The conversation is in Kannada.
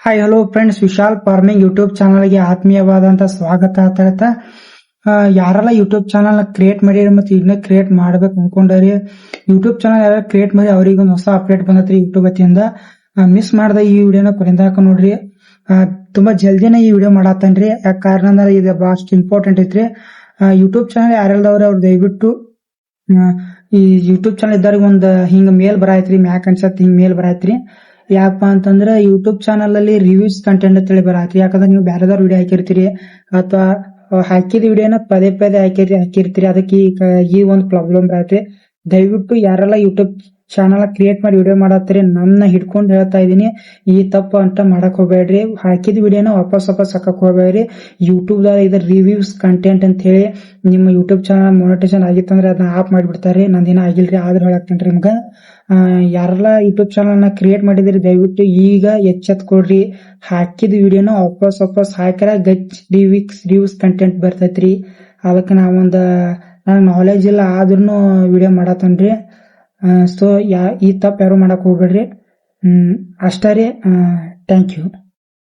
Hi hello friends, Vishal farming YouTube ಚಾನಲ್ಗೆ ಆತ್ಮೀಯವಾದಂತ ಸ್ವಾಗತ ಅಂತ ಹೇಳ್ತಾ ಯಾರೆಲ್ಲ ಯೂಟ್ಯೂಬ್ ಚಾನಲ್ ಕ್ರಿಯೇಟ್ ಮಾಡಿರಿ ಮತ್ತೆ ಇದನ್ನ ಕ್ರಿಯೇಟ್ ಮಾಡ್ಬೇಕು ಅನ್ಕೊಂಡ್ರಿ ಯೂಟ್ಯೂಬ್ ಚಾನಲ್ ಯಾರು ಕ್ರಿಯೇಟ್ ಮಾಡಿ ಅವ್ರಿಗೆ ಒಂದು ಹೊಸ ಅಪ್ಡೇಟ್ ಬಂದತ್ರಿ ಯೂಟ್ಯೂಬ್ ವತಿಯಿಂದ. ಮಿಸ್ ಮಾಡ್ದ ಈ ವಿಡಿಯೋನ ಕೊನೆದಾಕ ನೋಡ್ರಿ. ತುಂಬಾ ಜಲ್ದಿನ ಈ ವಿಡಿಯೋ ಮಾಡತ್ತನ್ರಿ. ಯಾಕೆ ಕಾರಣ ಅಂದ್ರೆ ಇದು ಬಹಳ ಇಂಪಾರ್ಟೆಂಟ್ ಐತ್ರಿ. ಯೂಟ್ಯೂಬ್ ಚಾನಲ್ ಯಾರೆಲ್ಲದವ್ರಿ ಅವ್ರು ದಯವಿಟ್ಟು ಈ ಯೂಟ್ಯೂಬ್ ಚಾನಲ್ ಇದ್ದವ್ರಿಗೆ ಒಂದ್ ಹಿಂಗ್ ಮೇಲ್ ಬರಾಯ್ತ್ರಿ, ಮ್ಯಾಕ್ ಅನ್ಸತ್ ಹಿಂಗ್ ಮೇಲ್ ಬರಾಯ್ತ್ರಿ. ಯಾಕಪ್ಪ ಅಂತಂದ್ರೆ ಯೂಟ್ಯೂಬ್ ಚಾನಲ್ ಅಲ್ಲಿ ರಿವ್ಯೂಸ್ ಕಂಟೆಂಟ್ ಅಂತ ಹೇಳಿ ಬರತ್ರಿ. ಯಾಕಂದ್ರೆ ನೀವು ಬೇರೆದವ್ರ ವಿಡಿಯೋ ಹಾಕಿರ್ತೀರಿ ಅಥವಾ ಹಾಕಿದ ವಿಡಿಯೋನ ಪದೇ ಪದೇ ಹಾಕಿರ್ತೀರಿ, ಅದಕ್ಕೆ ಈ ಒಂದು ಪ್ರಾಬ್ಲಮ್ ಬರತ್ರಿ. ದಯವಿಟ್ಟು ಯಾರೆಲ್ಲ ಯೂಟ್ಯೂಬ್ ಚಾನಲ್ ಕ್ರಿಯೇಟ್ ಮಾಡಿ ವಿಡಿಯೋ ಮಾಡತ್ತೀರಿ ನನ್ನ ಹಿಡ್ಕೊಂಡು ಹೇಳ್ತಾ ಇದೀನಿ, ಈ ತಪ್ಪು ಅಂತ ಮಾಡಕ್ ಹೋಗ್ಬೇಡ್ರಿ. ಹಾಕಿದ ವಿಡಿಯೋನ ವಾಪಸ್ ಹಾಕಕ್ ಹೋಗ್ಬೇಡ್ರಿ. ಯೂಟ್ಯೂಬ್ ದಾಗ ಇದ್ರ ರಿವ್ಯೂಸ್ ಕಂಟೆಂಟ್ ಅಂತ ಹೇಳಿ ನಿಮ್ಮ ಯೂಟ್ಯೂಬ್ ಚಾನಲ್ ಮೊನಿಟೈಸೇಷನ್ ಆಗಿತ್ತಂದ್ರೆ ಅದನ್ನ ಆಫ್ ಮಾಡಿಬಿಡ್ತಾರ್ರಿ. ನಂದೇನ ಆಗಿಲ್ರಿ, ಆದ್ರೆ ಹೇಳಕ್ತೇನ್ರಿ ನಿಮ್ಗ. ಯಾರೆಲ್ಲ ಯೂಟ್ಯೂಬ್ ಚಾನಲ್ ನ ಕ್ರಿಯೇಟ್ ಮಾಡಿದ್ರಿ ದಯವಿಟ್ಟು ಈಗ ಎಚ್ಚೆತ್ಕೊಡ್ರಿ. ಹಾಕಿದ ವಿಡಿಯೋನ ವಾಪಸ್ ಹಾಕಿರ ಗಚ್ ರಿವ್ಯೂಸ್ ಕಂಟೆಂಟ್ ಬರ್ತೈತ್ರಿ. ಅದಕ್ಕೆ ನನಗ್ ನಾಲೆಜ್ ಇಲ್ಲ ಆದ್ರೂ ವಿಡಿಯೋ ಮಾಡತ್ತನ್ರಿ. ಸೊ ಈ ತಪ್ಪು ಯಾರು ಮಾಡಕ್ ಹೋಗ್ಬೇಡ್ರಿ. ಅಷ್ಟೇ ರೀ. Thank you.